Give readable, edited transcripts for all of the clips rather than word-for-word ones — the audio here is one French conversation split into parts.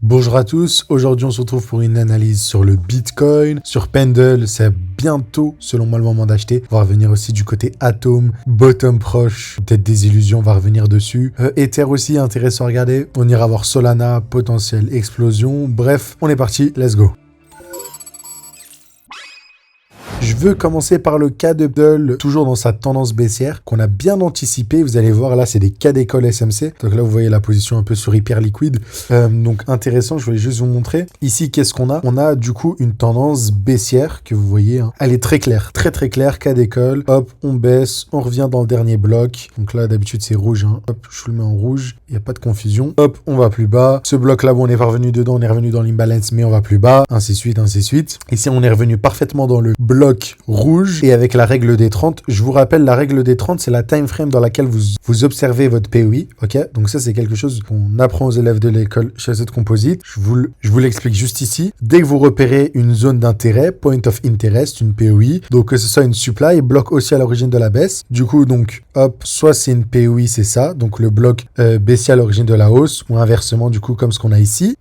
Bonjour à tous, aujourd'hui on se retrouve pour une analyse sur le Bitcoin, sur Pendle, c'est bientôt selon moi le moment d'acheter. On va revenir aussi du côté Atom, Bottom proche, peut-être des illusions, on va revenir dessus. Ether aussi intéressant à regarder, on ira voir Solana, potentielle explosion, bref, on est parti, let's go. Je veux commencer par le cas de Pendle, toujours dans sa tendance baissière, qu'on a bien anticipé. Vous allez voir, là, c'est des cas d'école SMC. Donc là, vous voyez la position un peu sur hyper liquide. Donc intéressant, je voulais juste vous montrer. Ici, qu'est-ce qu'on a? On a du coup une tendance baissière que vous voyez. Elle est très claire, très claire, cas d'école. Hop, on baisse, on revient dans le dernier bloc. Donc là, d'habitude, c'est rouge. Hop, je vous le mets en rouge. Il n'y a pas de confusion. Hop, on va plus bas. Ce bloc-là, bon, on est pas revenu dedans, on est revenu dans l'imbalance, mais on va plus bas. Ainsi de suite, ainsi de suite. Ici, on est revenu parfaitement dans le bloc rouge et avec la règle des 30. Je vous rappelle, la règle des 30, c'est la time frame dans laquelle vous observez votre POI. Ok, donc ça, c'est quelque chose qu'on apprend aux élèves de l'école Chazette Composite. Je vous l'explique juste ici. Dès que vous repérez une zone d'intérêt, point of interest, une POI, donc que ce soit une supply, bloc aussi à l'origine de la baisse. Du coup, donc, hop, soit c'est une POI, c'est ça, donc le bloc baissier à l'origine de la hausse, ou inversement, du coup, comme ce qu'on a ici.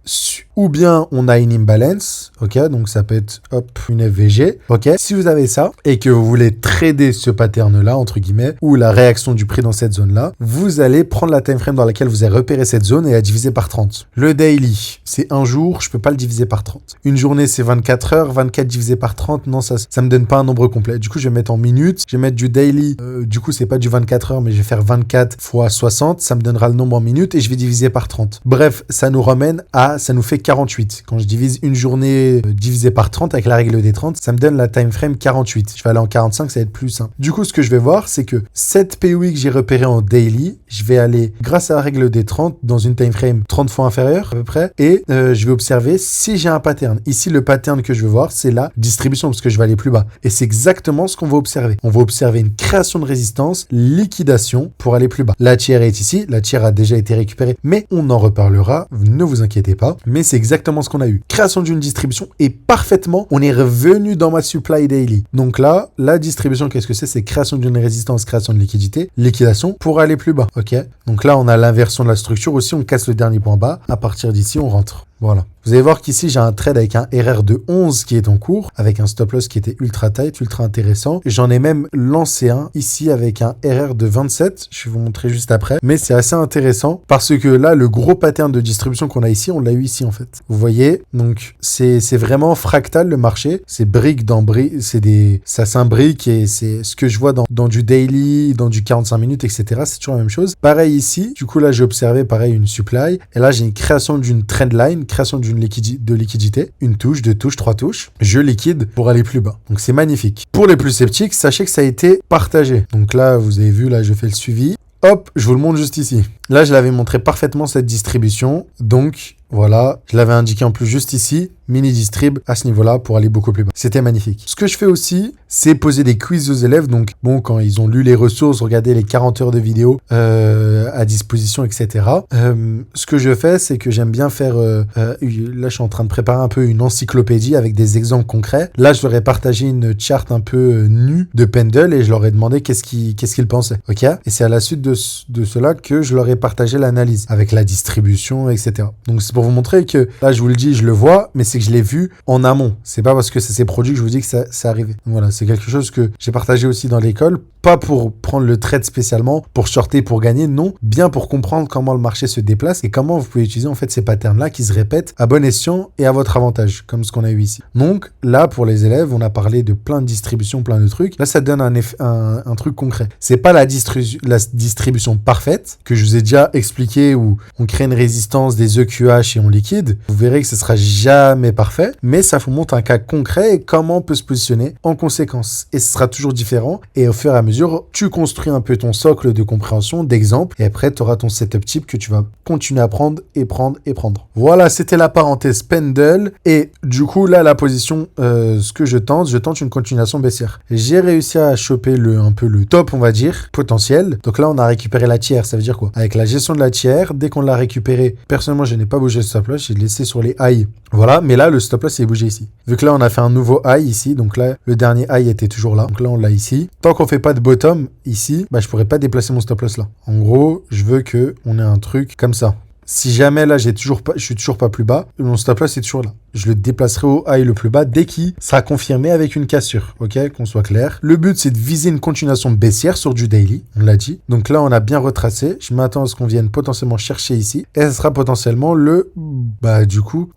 Ou bien on a une imbalance, ok, donc ça peut être hop une FVG, ok. Si vous avez ça et que vous voulez trader ce pattern-là entre guillemets ou la réaction du prix dans cette zone-là, vous allez prendre la time frame dans laquelle vous avez repéré cette zone et la diviser par 30. Le daily, c'est un jour, je peux pas le diviser par 30. Une journée, c'est 24 heures, 24 divisé par 30, non, ça me donne pas un nombre complet. Du coup, je vais mettre en minutes, je vais mettre du daily, du coup, c'est pas du 24 heures, mais je vais faire 24 fois 60, ça me donnera le nombre en minutes et je vais diviser par 30. Bref, ça nous ramène à, ça nous fait 48. Quand je divise une journée divisée par 30 avec la règle des 30, ça me donne la time frame 48. Je vais aller en 45, ça va être plus simple. Du coup, ce que je vais voir, c'est que cette POI que j'ai repérée en daily, je vais aller, grâce à la règle des 30, dans une time frame 30 fois inférieure à peu près, et je vais observer si j'ai un pattern. Ici, le pattern que je veux voir, c'est la distribution, parce que je vais aller plus bas. Et c'est exactement ce qu'on va observer. On va observer une création de résistance, liquidation pour aller plus bas. La tiers est ici, la tiers a déjà été récupérée, mais on en reparlera, ne vous inquiétez pas. Mais c'est exactement ce qu'on a eu. Création d'une distribution et parfaitement, on est revenu dans ma supply daily. Donc là, la distribution, qu'est-ce que c'est? C'est création d'une résistance, création de liquidité, liquidation pour aller plus bas. Ok. Donc là, on a l'inversion de la structure aussi. On casse le dernier point bas. À partir d'ici, on rentre. Voilà. Vous allez voir qu'ici, j'ai un trade avec un RR de 11 qui est en cours, avec un stop loss qui était ultra tight, ultra intéressant. J'en ai même lancé un ici avec un RR de 27. Je vais vous montrer juste après. Mais c'est assez intéressant parce que là, le gros pattern de distribution qu'on a ici, on l'a eu ici en fait. Vous voyez, donc c'est vraiment fractal le marché. C'est brique dans brique, ça s'imbrique et c'est ce que je vois dans du daily, dans du 45 minutes, etc. C'est toujours la même chose. Pareil ici. Du coup, là, j'ai observé pareil une supply. Et là, j'ai une création d'une trendline, création d'une liquidité, une touche, deux touches, trois touches, je liquide pour aller plus bas. Donc c'est magnifique. Pour les plus sceptiques, sachez que ça a été partagé. Donc là, vous avez vu, là, je fais le suivi. Hop, je vous le montre juste ici. Là, je l'avais montré parfaitement cette distribution. Donc, voilà, je l'avais indiqué en plus juste ici, mini distrib à ce niveau-là pour aller beaucoup plus bas. C'était magnifique. Ce que je fais aussi, c'est poser des quiz aux élèves. Donc, bon, quand ils ont lu les ressources, regardez les 40 heures de vidéo à disposition, etc. Ce que je fais, c'est que j'aime bien faire... là, je suis en train de préparer un peu une encyclopédie avec des exemples concrets. Là, je leur ai partagé une charte un peu nue de Pendle et je leur ai demandé qu'est-ce qu'ils pensaient. Ok. Et c'est à la suite de cela que je leur ai partagé l'analyse avec la distribution, etc. Donc, c'est pour vous montrer que, là, je vous le dis, je le vois, mais c'est que je l'ai vu en amont. C'est pas parce que ça s'est produit que je vous dis que ça c'est arrivé. Donc, voilà, c'est quelque chose que j'ai partagé aussi dans l'école, pas pour prendre le trade spécialement, pour shorter, pour gagner, non, bien pour comprendre comment le marché se déplace et comment vous pouvez utiliser en fait ces patterns-là qui se répètent à bon escient et à votre avantage, comme ce qu'on a eu ici. Donc, là, pour les élèves, on a parlé de plein de distributions, plein de trucs. Là, ça donne un truc concret. C'est pas la distribution parfaite que je vous ai déjà expliqué où on crée une résistance des EQH et on liquide. Vous verrez que ce sera jamais parfait, mais ça vous montre un cas concret et comment on peut se positionner en conséquence. Et ce sera toujours différent. Et au fur et à mesure, tu construis un peu ton socle de compréhension, d'exemple, et après, tu auras ton setup type que tu vas continuer à prendre et prendre et prendre. Voilà, c'était la parenthèse Pendle. Et du coup, là, la position, ce que je tente une continuation baissière. J'ai réussi à choper un peu le top, on va dire, potentiel. Donc là, on a récupéré la tiers. Ça veut dire quoi? Avec la gestion de la tiers, dès qu'on l'a récupéré, personnellement, je n'ai pas bougé le stop loss, j'ai laissé sur les highs. Voilà, mais là, le stop loss est bougé ici. Vu que là, on a fait un nouveau high ici, donc là, le dernier high était toujours là. Donc là, on l'a ici. Tant qu'on fait pas de bottom ici, bah, je pourrais pas déplacer mon stop loss là. En gros, je veux que on ait un truc comme ça. si jamais là, je suis toujours pas plus bas, mon stop loss est toujours là. Je le déplacerai au high le plus bas dès qu'il sera confirmé avec une cassure, ok, qu'on soit clair. Le but, c'est de viser une continuation baissière sur du daily, on l'a dit. Donc là, on a bien retracé. Je m'attends à ce qu'on vienne potentiellement chercher ici. Et ce sera potentiellement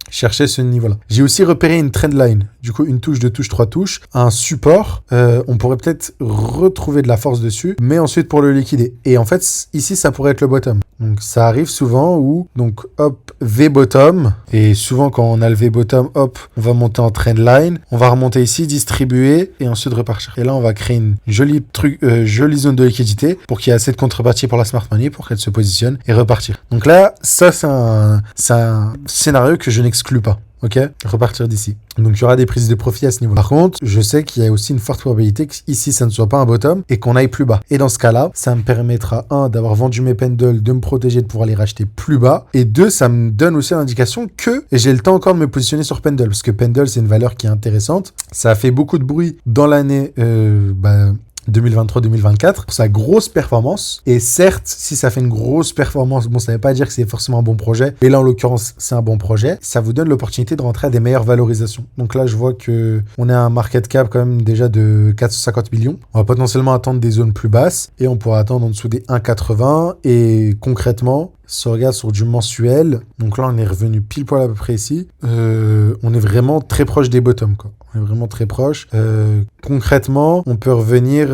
chercher ce niveau-là. J'ai aussi repéré une trendline. Du coup, une touche, deux touches, trois touches. Un support. On pourrait peut-être retrouver de la force dessus, mais ensuite pour le liquider. Et en fait, ici, ça pourrait être le bottom. Donc ça arrive souvent où, donc hop, V bottom. Et souvent, quand on a le V bottom, hop, on va monter en trendline. On va remonter ici, distribuer et ensuite repartir. Et là, on va créer une jolie zone de liquidité pour qu'il y ait assez de contrepartie pour la smart money pour qu'elle se positionne et repartir. Donc là, ça, c'est un scénario que je n'exclus pas. Ok, repartir d'ici. Donc il y aura des prises de profit à ce niveau. Par contre, je sais qu'il y a aussi une forte probabilité qu'ici ça ne soit pas un bottom et qu'on aille plus bas. Et dans ce cas-là, ça me permettra d'avoir vendu mes pendles, de me protéger, de pouvoir les racheter plus bas. Et deux, ça me donne aussi l'indication que j'ai le temps encore de me positionner sur pendle parce que pendle c'est une valeur qui est intéressante. Ça a fait beaucoup de bruit dans l'année 2023-2024 pour sa grosse performance. Et certes, si ça fait une grosse performance, bon, ça ne veut pas dire que c'est forcément un bon projet. Mais là, en l'occurrence, c'est un bon projet. Ça vous donne l'opportunité de rentrer à des meilleures valorisations. Donc là, je vois que on a un market cap quand même déjà de 450 millions. On va potentiellement attendre des zones plus basses et on pourra attendre en dessous des 1,80. Et concrètement, si on regarde sur du mensuel, donc là, on est revenu pile poil à peu près ici. On est vraiment très proche des bottoms, quoi. On est vraiment très proche. Concrètement, on peut revenir,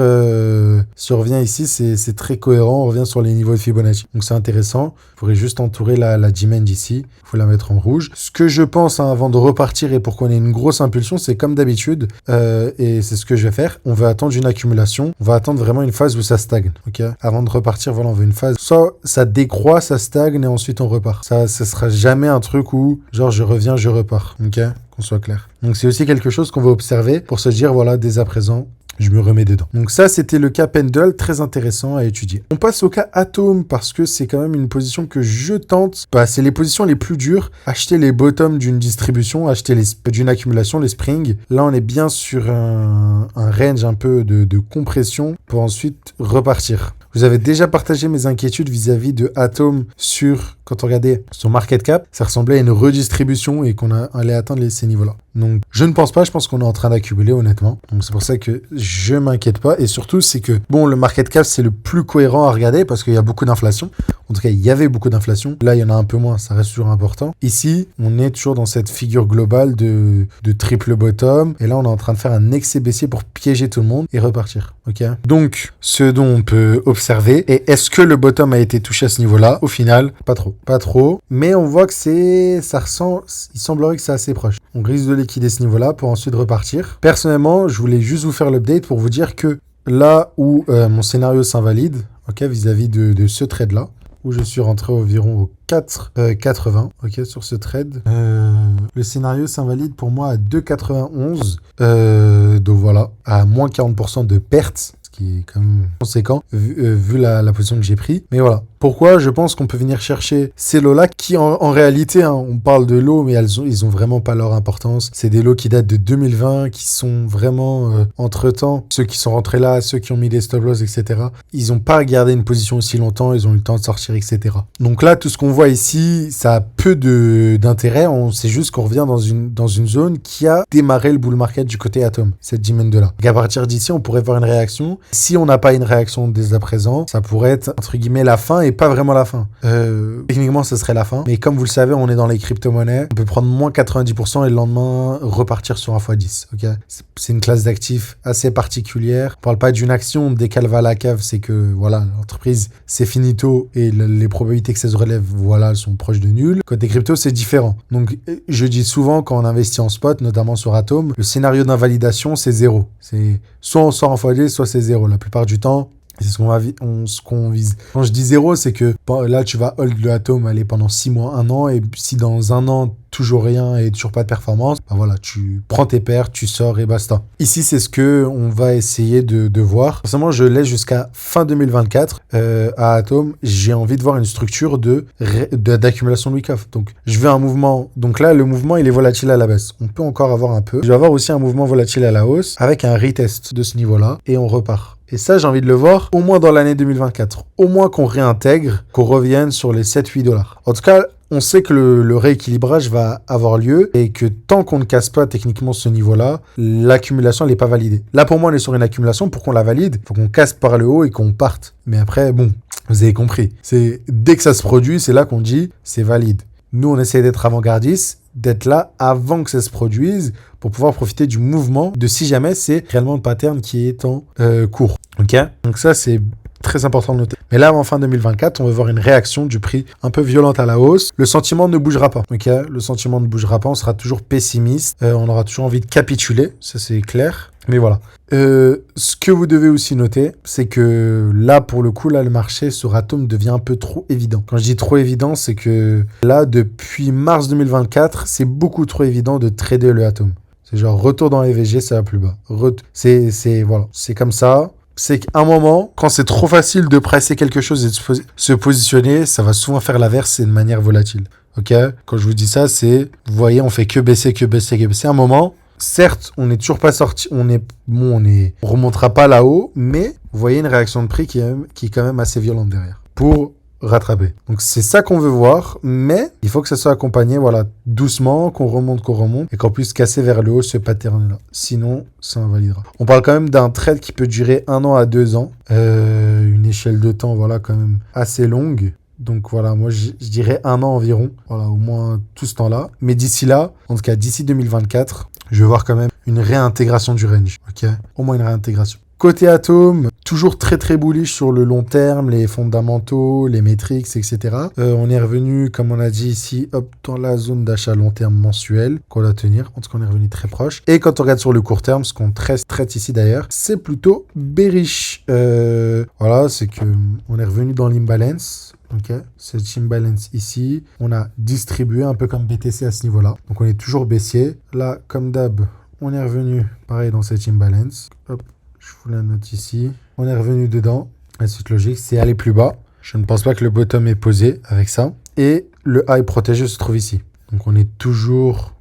si on revient ici, c'est très cohérent, on revient sur les niveaux de Fibonacci. Donc c'est intéressant. Il faudrait juste entourer la demand ici. Il faut la mettre en rouge. Ce que je pense avant de repartir et pour qu'on ait une grosse impulsion, c'est comme d'habitude, et c'est ce que je vais faire. On va attendre une accumulation. On va attendre vraiment une phase où ça stagne. Ok. Avant de repartir, voilà, on veut une phase. Soit ça décroît, ça stagne et ensuite on repart. Ça sera jamais un truc où, genre, je reviens, je repars. Ok. Qu'on soit clair. Donc c'est aussi quelque chose qu'on va observer pour se dire, voilà, dès à présent, je me remets dedans. Donc ça, c'était le cas pendle, très intéressant à étudier. On passe au cas Atom parce que c'est quand même une position que je tente. C'est les positions les plus dures. Acheter les bottoms d'une distribution, acheter d'une accumulation, les springs. Là, on est bien sur un range un peu de compression pour ensuite repartir. Vous avez déjà partagé mes inquiétudes vis-à-vis de Atom quand on regardait son market cap, ça ressemblait à une redistribution et qu'on allait atteindre ces niveaux-là. Donc, je ne pense pas, je pense qu'on est en train d'accumuler, honnêtement. Donc, c'est pour ça que je m'inquiète pas. Et surtout, c'est que, bon, le market cap, c'est le plus cohérent à regarder parce qu'il y a beaucoup d'inflation. En tout cas, il y avait beaucoup d'inflation. Là, il y en a un peu moins, ça reste toujours important. Ici, on est toujours dans cette figure globale de triple bottom. Et là, on est en train de faire un excès baissier pour piéger tout le monde et repartir. Ok. Donc, ce dont on peut observer, et est-ce que le bottom a été touché à ce niveau-là? Au final, pas trop. Pas trop. Mais on voit que il semblerait que c'est assez proche. On risque de liquider ce niveau-là pour ensuite repartir. Personnellement, je voulais juste vous faire l'update pour vous dire que là où mon scénario s'invalide, ok, vis-à-vis de ce trade-là, où je suis rentré environ au 4,80, ok, sur ce trade. Le scénario s'invalide pour moi à 2,91. Donc voilà, à moins 40% de pertes, ce qui est quand même conséquent, vu la position que j'ai pris. Mais voilà. Pourquoi je pense qu'on peut venir chercher ces lots-là qui, en réalité, hein, on parle de lots, mais ils ont vraiment pas leur importance. C'est des lots qui datent de 2020, qui sont vraiment, entre-temps, ceux qui sont rentrés là, ceux qui ont mis des stop-loss, etc. Ils n'ont pas gardé une position aussi longtemps, ils ont eu le temps de sortir, etc. Donc là, tout ce qu'on voit ici, ça a peu d'intérêt. C'est juste qu'on revient dans une zone qui a démarré le bull market du côté Atom, cette dimension-là. Donc à partir d'ici, on pourrait voir une réaction. Si on n'a pas une réaction dès à présent, ça pourrait être, entre guillemets, la fin et pas vraiment la fin. Techniquement, ce serait la fin. Mais comme vous le savez, on est dans les crypto-monnaies. On peut prendre moins 90% et le lendemain repartir sur un x10. Okay, c'est une classe d'actifs assez particulière. On parle pas d'une action. Dès qu'elle va à la cave, c'est que voilà, l'entreprise, c'est finito et les probabilités que ça se relève, voilà, elles sont proches de nul. Côté crypto, c'est différent. Donc, je dis souvent quand on investit en spot, notamment sur Atom, le scénario d'invalidation, c'est 0. C'est soit on sort en x10, soit c'est 0. La plupart du temps, c'est ce qu'on vise. Quand je dis 0, c'est que là, tu vas hold le Atom aller pendant 6 mois, 1 an, et si dans 1 an, toujours rien et toujours pas de performance, bah voilà, tu prends tes pertes, tu sors et basta. Ici, c'est ce que on va essayer de voir. Forcément, je laisse jusqu'à fin 2024 à Atom. J'ai envie de voir une structure d'accumulation de week-off. Donc, je veux un mouvement. Donc là, le mouvement, il est volatile à la baisse. On peut encore avoir un peu. Je vais avoir aussi un mouvement volatile à la hausse avec un retest de ce niveau-là et on repart. Et ça, j'ai envie de le voir au moins dans l'année 2024. Au moins qu'on réintègre, qu'on revienne sur les 7-8 $. En tout cas, on sait que le rééquilibrage va avoir lieu et que tant qu'on ne casse pas techniquement ce niveau-là, l'accumulation, elle n'est pas validée. Là, pour moi, on est sur une accumulation. Pour qu'on la valide, il faut qu'on casse par le haut et qu'on parte. Mais après, bon, vous avez compris. C'est dès que ça se produit, c'est là qu'on dit c'est valide. Nous, on essaie d'être avant-gardistes, d'être là avant que ça se produise pour pouvoir profiter du mouvement de si jamais c'est réellement le pattern qui est en cours. Ok ? Donc ça, c'est très important de noter. Mais là, en fin 2024, on va voir une réaction du prix un peu violente à la hausse. Le sentiment ne bougera pas. Ok ? Le sentiment ne bougera pas. On sera toujours pessimiste. On aura toujours envie de capituler. Ça, c'est clair. Mais voilà. Ce que vous devez aussi noter, c'est que là, pour le coup, là, le marché sur Atom devient un peu trop évident. Quand je dis trop évident, c'est que là, depuis mars 2024, c'est beaucoup trop évident de trader le Atom. C'est genre retour dans les VG, ça va plus bas. Voilà. C'est comme ça. C'est qu'à un moment, quand c'est trop facile de presser quelque chose et de se positionner, ça va souvent faire l'inverse et de manière volatile. Ok ? Quand je vous dis ça, c'est, vous voyez, on fait que baisser, que baisser, que baisser. À un moment, certes, on n'est toujours pas sorti, on remontera pas là-haut, mais vous voyez une réaction de prix qui est quand même assez violente derrière. Pour rattraper. Donc c'est ça qu'on veut voir, mais il faut que ça soit accompagné, voilà, doucement, qu'on remonte, et qu'on puisse casser vers le haut ce pattern-là. Sinon, ça invalidera. On parle quand même d'un trade qui peut durer 1 an à 2 ans. Une échelle de temps, voilà, quand même assez longue. Donc voilà, moi je dirais 1 an environ. Voilà, au moins tout ce temps-là. Mais d'ici là, en tout cas d'ici 2024, je vais voir quand même une réintégration du range. Ok ? Au moins une réintégration. Côté Atom, toujours très très bullish sur le long terme, les fondamentaux, les métriques, etc. On est revenu, comme on a dit ici, hop, dans la zone d'achat long terme mensuel qu'on doit tenir. En tout cas, on est revenu très proche. Et quand on regarde sur le court terme, ce qu'on traite ici d'ailleurs, c'est plutôt bearish. Voilà, c'est que on est revenu dans l'imbalance. Ok, cette imbalance ici, on a distribué un peu comme BTC à ce niveau-là. Donc on est toujours baissier. Là, comme d'hab, on est revenu pareil dans cette imbalance. Hop. Je vous la note ici. On est revenu dedans. La suite logique, c'est aller plus bas. Je ne pense pas que le bottom est posé avec ça. Et le high protégé se trouve ici. Donc on est toujours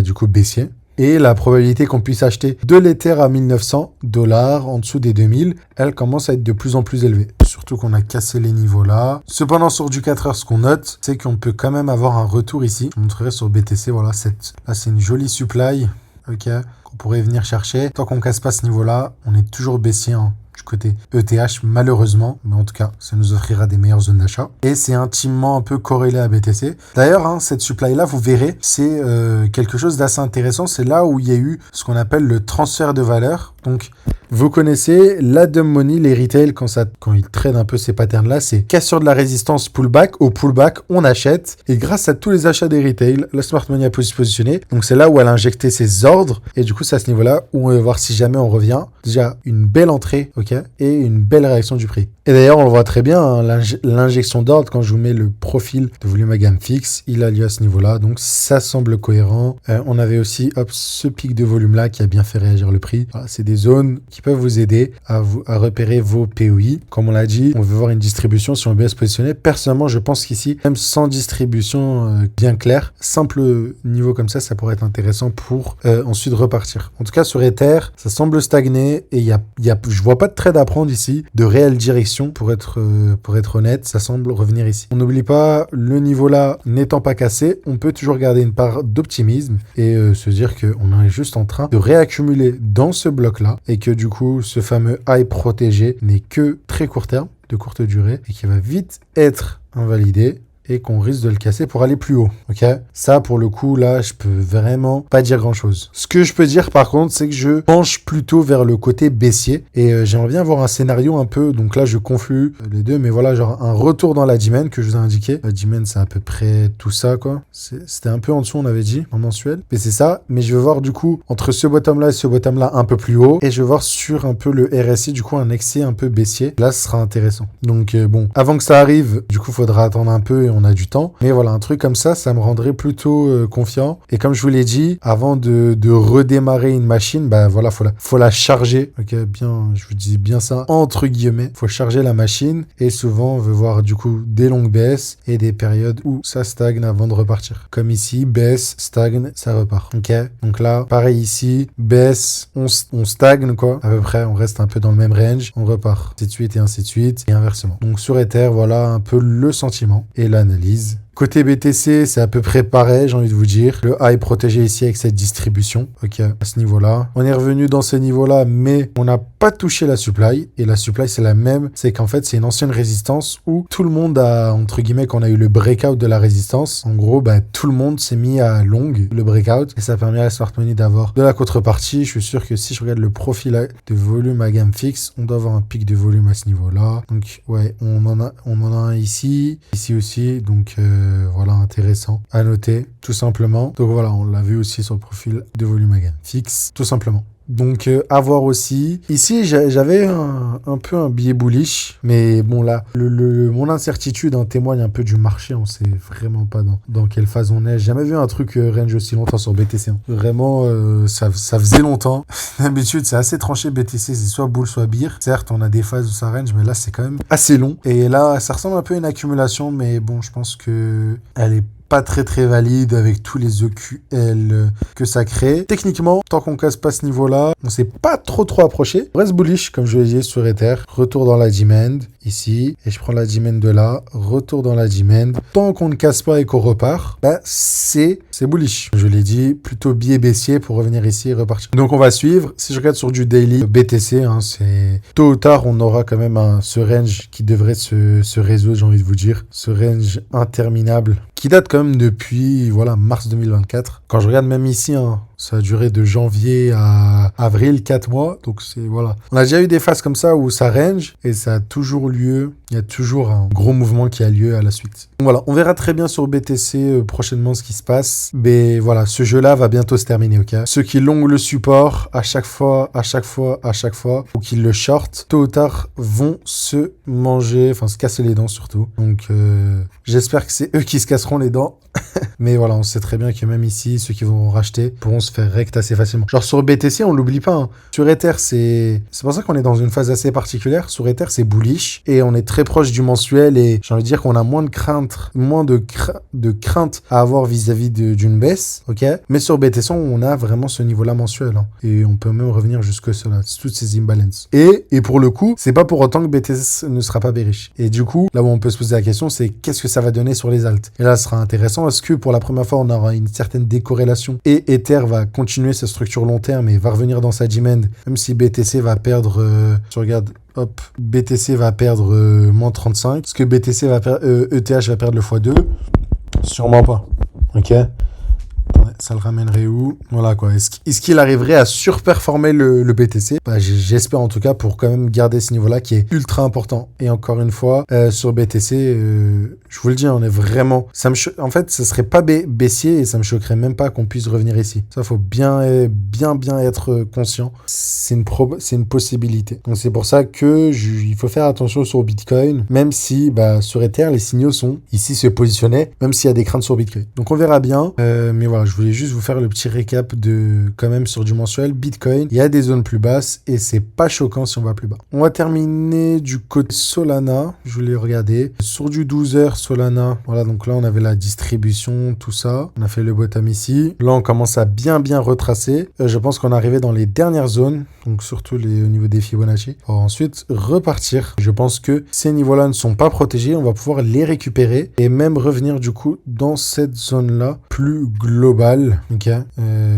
du coup baissier. Et la probabilité qu'on puisse acheter de l'Ether à 1900 $ en dessous des 2000, elle commence à être de plus en plus élevée. Surtout qu'on a cassé les niveaux là. Cependant, sur du 4 heures, ce qu'on note, c'est qu'on peut quand même avoir un retour ici. Je vous montrerai sur BTC, voilà, là c'est une jolie supply. Ok, qu'on pourrait venir chercher. Tant qu'on ne casse pas ce niveau-là, on est toujours baissier du côté ETH, malheureusement. Mais en tout cas, ça nous offrira des meilleures zones d'achat. Et c'est intimement un peu corrélé à BTC. D'ailleurs, cette supply-là, vous verrez, c'est quelque chose d'assez intéressant. C'est là où il y a eu ce qu'on appelle le transfert de valeur. Donc, vous connaissez la dumb money, les retail, quand ils trade un peu ces patterns-là, c'est cassure de la résistance pullback. Au pullback, on achète. Et grâce à tous les achats des retail, la smart money a pu se positionner. Donc, c'est là où elle a injecté ses ordres. Et du coup, c'est à ce niveau-là où on va voir si jamais on revient. Déjà, une belle entrée, ok, et une belle réaction du prix. Et d'ailleurs, on le voit très bien, hein, l'injection d'ordre, quand je vous mets le profil de volume à gamme fixe, il a lieu à ce niveau-là. Donc, ça semble cohérent. On avait aussi, ce pic de volume-là qui a bien fait réagir le prix. Voilà, c'est des zones qui peuvent vous aider à repérer vos POI. Comme on l'a dit, on veut voir une distribution si on veut bien se positionner. Personnellement, je pense qu'ici, même sans distribution bien claire, simple niveau comme ça pourrait être intéressant pour ensuite repartir. En tout cas, sur Ether, ça semble stagner et je vois pas de trade à prendre ici, de réelle direction pour être honnête, ça semble revenir ici. On n'oublie pas, le niveau là n'étant pas cassé, on peut toujours garder une part d'optimisme et se dire qu'on est juste en train de réaccumuler dans ce bloc là et que du coup, ce fameux high protégé n'est que très court terme, de courte durée et qui va vite être invalidé et qu'on risque de le casser pour aller plus haut. Ok, ça pour le coup là, je peux vraiment pas dire grand chose. Ce que je peux dire par contre, c'est que je penche plutôt vers le côté baissier et j'aimerais bien avoir un scénario un peu, donc là je conflue les deux, mais voilà, genre un retour dans la demand que je vous ai indiqué. La demand c'est à peu près tout ça quoi. C'était un peu en dessous on avait dit en mensuel, mais c'est ça. Mais je veux voir du coup entre ce bottom là et ce bottom là un peu plus haut et je veux voir sur un peu le RSI du coup un excès un peu baissier. Là ce sera intéressant. Donc bon, avant que ça arrive, du coup faudra attendre un peu et on a du temps. Mais voilà, un truc comme ça me rendrait plutôt confiant. Et comme je vous l'ai dit, avant de redémarrer une machine, bah voilà, faut la charger. Ok, bien, je vous dis bien ça, entre guillemets. Faut charger la machine. Et souvent, on veut voir du coup des longues baisses et des périodes où ça stagne avant de repartir. Comme ici, baisse, stagne, ça repart. Ok, donc là, pareil ici, baisse, on stagne quoi. À peu près, on reste un peu dans le même range, on repart. Ainsi de suite et ainsi de suite. Et inversement. Donc sur Ether, voilà un peu le sentiment et l'analyse. Côté BTC, c'est à peu près pareil, j'ai envie de vous dire. Le high protégé ici avec cette distribution. Ok, à ce niveau-là. On est revenu dans ce niveau-là, mais on n'a pas touché la supply. Et la supply, c'est la même. C'est qu'en fait, c'est une ancienne résistance où tout le monde a, entre guillemets, quand on a eu le breakout de la résistance, en gros, bah, tout le monde s'est mis à long le breakout. Et ça permet à la smart money d'avoir de la contrepartie. Je suis sûr que si je regarde le profil de volume à gamme fixe, on doit avoir un pic de volume à ce niveau-là. Donc, ouais, on en a un ici aussi. Donc, voilà, intéressant à noter, tout simplement. Donc voilà, on l'a vu aussi sur le profil de volume à gamme fixe, tout simplement. Donc, à voir aussi. Ici, j'avais un peu un biais bullish. Mais bon, là, mon incertitude témoigne un peu du marché. On sait vraiment pas dans quelle phase on est. J'ai jamais vu un truc range aussi longtemps sur BTC. Vraiment, ça faisait longtemps. D'habitude, c'est assez tranché BTC. C'est soit bull, soit bear. Certes, on a des phases où ça range, mais là, c'est quand même assez long. Et là, ça ressemble un peu à une accumulation. Mais bon, je pense que elle est pas très valide avec tous les EQL que ça crée. Techniquement, tant qu'on casse pas ce niveau-là, on s'est pas trop approché. Reste bullish, comme je l'ai dit sur Ether. Retour dans la demand, ici. Et je prends la demand de là. Retour dans la demand. Tant qu'on ne casse pas et qu'on repart, bah, c'est bullish. Je l'ai dit, plutôt biais baissier pour revenir ici et repartir. Donc, on va suivre. Si je regarde sur du daily BTC, c'est tôt ou tard, on aura quand même ce range qui devrait se résoudre, j'ai envie de vous dire. Ce range interminable qui date quand même depuis mars 2024. Quand je regarde même ici, ça a duré de janvier à avril, 4 mois. Donc voilà. On a déjà eu des phases comme ça où ça range et ça a toujours lieu. Il y a toujours un gros mouvement qui a lieu à la suite. Donc voilà, on verra très bien sur BTC prochainement ce qui se passe. Mais voilà, ce jeu-là va bientôt se terminer, ok? Ceux qui longuent le support à chaque fois, ou qui le short, tôt ou tard, vont se casser les dents surtout. Donc j'espère que c'est eux qui se casseront les dents. Mais voilà, on sait très bien que même ici, ceux qui vont racheter pourront se faire rect assez facilement. Genre sur BTC, on l'oublie pas. Sur Ether, c'est pour ça qu'on est dans une phase assez particulière. Sur Ether, c'est bullish et on est très proche du mensuel et j'ai envie de dire qu'on a moins de crainte à avoir vis-à-vis d'une baisse, ok? Mais sur BTC, on a vraiment ce niveau-là mensuel et on peut même revenir jusque cela, toutes ces imbalances. Et pour le coup, c'est pas pour autant que BTC ne sera pas bearish. Et du coup, là où on peut se poser la question, c'est qu'est-ce que ça va donner sur les alts? Et là, ce sera intéressant. Est-ce que pour la première fois, on aura une certaine décorrélation et Ether va continuer sa structure long terme et va revenir dans sa demand, même si BTC va perdre, tu regardes, hop, BTC va perdre moins 35. Est-ce que BTC va perdre, ETH va perdre le x2? Sûrement pas. Ok. Ça le ramènerait où? Voilà quoi. Est-ce qu'il arriverait à surperformer le BTC? Bah, j'espère en tout cas pour quand même garder ce niveau-là qui est ultra important. Et encore une fois, sur BTC, je vous le dis, on est vraiment... En fait, ça serait pas baissier et ça me choquerait même pas qu'on puisse revenir ici. Ça, faut bien être conscient. C'est une possibilité. Donc c'est pour ça que il faut faire attention sur Bitcoin, même si sur Ether, les signaux sont ici se positionner, même s'il y a des craintes sur Bitcoin. Donc on verra bien. Mais voilà, je voulais juste vous faire le petit récap de quand même sur du mensuel. Bitcoin, il y a des zones plus basses et c'est pas choquant si on va plus bas. On va terminer du côté Solana. Je voulais regarder. Sur du 12 heures Solana, voilà, donc là on avait la distribution, tout ça. On a fait le bottom ici. Là on commence à bien retracer. Je pense qu'on est arrivé dans les dernières zones, donc surtout au niveau des Fibonacci. Pour ensuite repartir. Je pense que ces niveaux-là ne sont pas protégés. On va pouvoir les récupérer et même revenir du coup dans cette zone-là plus globale, ok,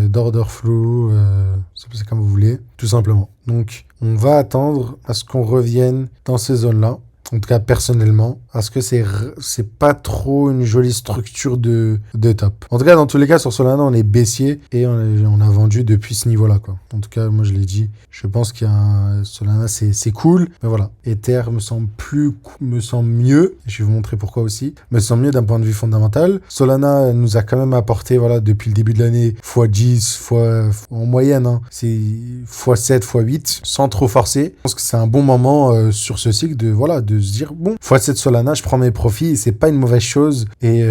d'order flow, c'est comme vous voulez, tout simplement. Donc, on va attendre à ce qu'on revienne dans ces zones-là. En tout cas, personnellement, parce que c'est pas trop une jolie structure de top. En tout cas, dans tous les cas, sur Solana, on est baissier et on a vendu depuis ce niveau-là, quoi. En tout cas, moi, je l'ai dit. Je pense qu'il y a Solana, c'est cool. Mais voilà. Ether me semble mieux. Je vais vous montrer pourquoi aussi. Me semble mieux d'un point de vue fondamental. Solana nous a quand même apporté, voilà, depuis le début de l'année, x10, en moyenne, c'est x7, x8, sans trop forcer. Je pense que c'est un bon moment sur ce cycle de de se dire, bon, x7 Solana, je prends mes profits, et c'est pas une mauvaise chose. Et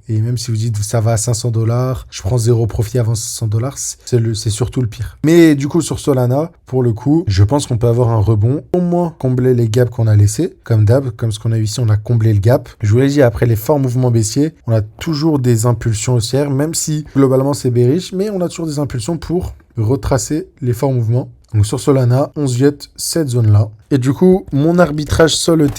même si vous dites, ça va à 500 $, je prends 0 profit avant 500 $, c'est surtout le pire. Mais du coup, sur Solana, pour le coup, je pense qu'on peut avoir un rebond, au moins combler les gaps qu'on a laissés. Comme d'hab, comme ce qu'on a eu ici, on a comblé le gap. Je vous l'ai dit, après les forts mouvements baissiers, on a toujours des impulsions haussières, même si globalement c'est bearish, mais on a toujours des impulsions pour retracer les forts mouvements. Donc sur Solana, on se jette cette zone-là. Et du coup, mon arbitrage sol ETH,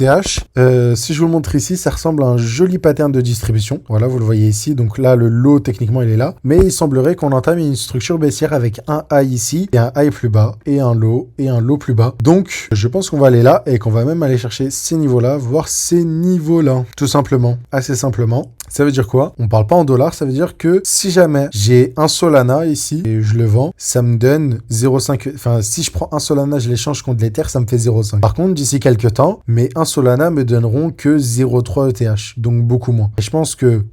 si je vous le montre ici, ça ressemble à un joli pattern de distribution. Voilà, vous le voyez ici. Donc là, le low, techniquement, il est là. Mais il semblerait qu'on entame une structure baissière avec un high ici, et un high plus bas, et un low plus bas. Donc, je pense qu'on va aller là, et qu'on va même aller chercher ces niveaux-là, voire ces niveaux-là. Tout simplement, assez simplement. Ça veut dire quoi? On parle pas en dollars, ça veut dire que si jamais j'ai un Solana ici, et je le vends, ça me donne 0,5... Enfin, si je prends un Solana, je l'échange contre l'Ether, ça me fait 0,5. Par contre, d'ici quelques temps, mes 1 Solana me donneront que 0,3 ETH, donc beaucoup moins. Et je pense que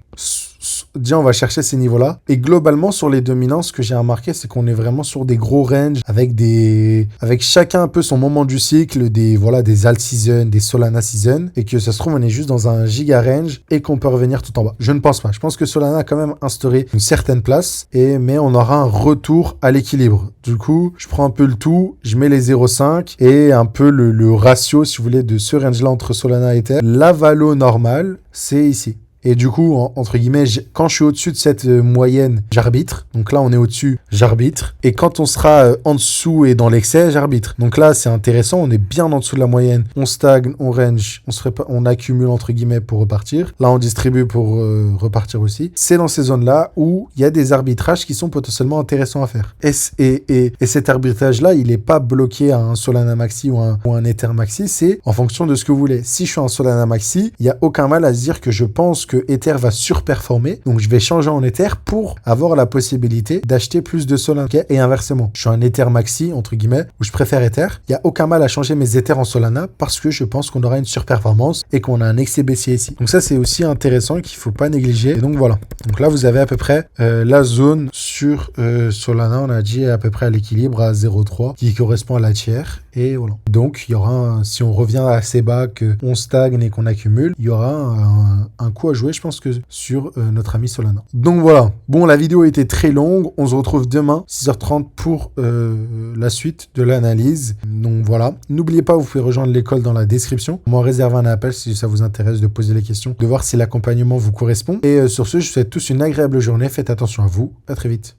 déjà, on va chercher ces niveaux-là. Et globalement, sur les dominances, ce que j'ai remarqué, c'est qu'on est vraiment sur des gros ranges avec chacun un peu son moment du cycle, des alt season, des Solana season, et que ça se trouve, on est juste dans un giga range et qu'on peut revenir tout en bas. Je ne pense pas. Je pense que Solana a quand même instauré une certaine place, mais on aura un retour à l'équilibre. Du coup, je prends un peu le tout, je mets les 0,5 et un peu le ratio, si vous voulez, de ce range-là entre Solana et Ether. La valo normale, c'est ici. Et du coup, entre guillemets, quand je suis au-dessus de cette moyenne, j'arbitre. Donc là, on est au-dessus, j'arbitre. Et quand on sera en dessous et dans l'excès, j'arbitre. Donc là, c'est intéressant, on est bien en dessous de la moyenne. On stagne, on range, on accumule, entre guillemets, pour repartir. Là, on distribue pour repartir aussi. C'est dans ces zones-là où il y a des arbitrages qui sont potentiellement intéressants à faire. Et cet arbitrage-là, il n'est pas bloqué à un Solana Maxi ou un Ether Maxi, c'est en fonction de ce que vous voulez. Si je suis un Solana Maxi, il n'y a aucun mal à se dire que je pense que Ether va surperformer, donc je vais changer en Ether pour avoir la possibilité d'acheter plus de Solana. Okay, et inversement, je suis un Ether Maxi, entre guillemets, où je préfère Ether, il n'y a aucun mal à changer mes Ethers en Solana parce que je pense qu'on aura une surperformance et qu'on a un excès baissier ici. Donc ça, c'est aussi intéressant qu'il ne faut pas négliger. Et donc voilà. Donc là, vous avez à peu près la zone sur Solana, on a dit à peu près à l'équilibre à 0,3 qui correspond à la tiers. Et voilà. Donc, il y aura, si on revient assez bas, qu'on stagne et qu'on accumule, il y aura un coup à jouer, je pense, que sur notre ami Solana. Donc voilà. Bon, la vidéo a été très longue. On se retrouve demain, 6h30, pour la suite de l'analyse. Donc voilà. N'oubliez pas, vous pouvez rejoindre l'école dans la description. Moi, réserver un appel si ça vous intéresse, de poser les questions, de voir si l'accompagnement vous correspond. Et sur ce, je vous souhaite tous une agréable journée. Faites attention à vous. À très vite.